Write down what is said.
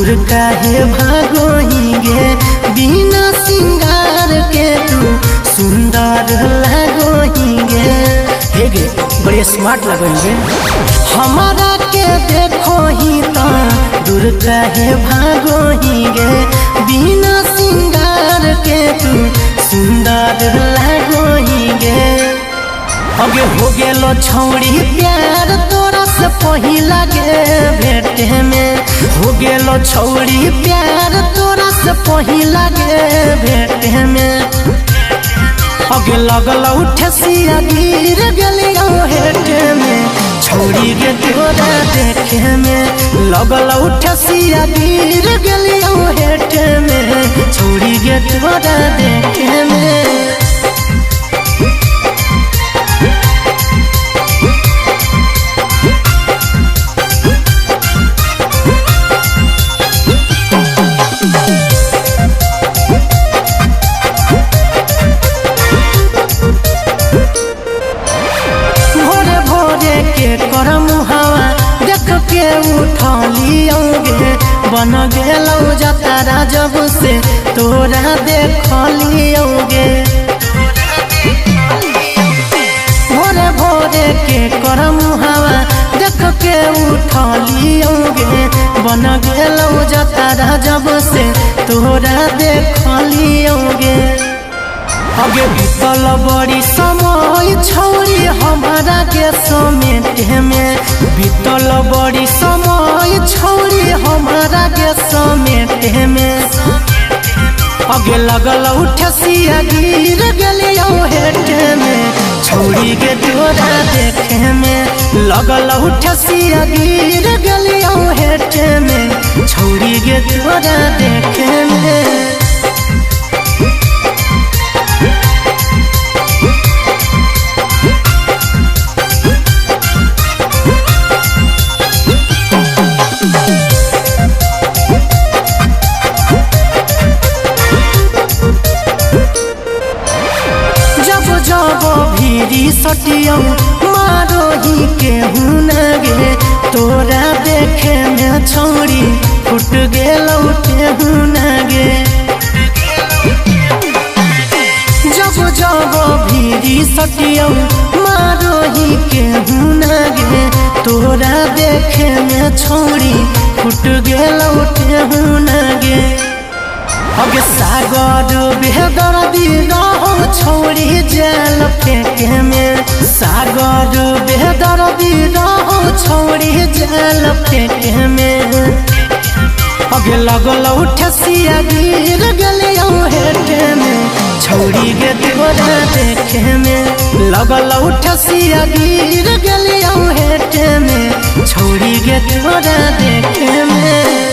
दूर काहे भागोही गे बिना सिंगार के तू सुंदर लगोही गे। हे गे बड़े स्मार्ट लगोही हमारा के देखो ही तो दूर काहे भागोही गे बिना सिंगार के तू सुंदर लगोही गे। अगे हो गेलो छौड़ी प्यार तोरा से पहिला गे भेटे में हो गेलो छौड़ी प्यार तोरा से पहिला गे भेटे में। अगे लगलो ठेसिया गिर गेलियो हेटे में छौड़ी गे तोरा देखे में लगलो ठेसिया गिर गेलियो हेटे में छौड़ी गे तोरा देखे में। करम हवा देख के उठलियोगे बन गेलौ जतारा जब से तोरा देखलियोगे। भोरे भोरे के करम हवा देख के उठलियोगे बन गेलौ जतारा जब से तोरा देखलियोगे। अगे बीतल बड़ी समय छौड़ी हमारा के समेटे में बीतल बड़ी समय छौड़ी हमारा के समेटे में। अगे लगल ठेसिया गिर गेलियो हेटे में छौड़ी के तोरा देखे में लगल ठेसिया गिर गेलियो हेटे में छौड़ी के तोरा देखे में। जब भीरी सटियो मारो ही के हुनगे तोरा देखे में छौड़ी फुट गेलौ के हुनगे। जब भीरी सटियो मारो ही के हुनगे तोरा देखे में छौड़ी फुट गेलौ के हुनगे। अगे सागर बेहदर दिलो छौड़ी जेल फेंके में सागर बेहदर दिलो छौड़ी जेल फेंके में। अगे लगलो ठेसिया गिर गेलियो हेटे में छौड़ी गे तोरा देखे में लगलो ठेसिया गिर गेलियो हेटे में छौड़ी गे तोरा देखे में।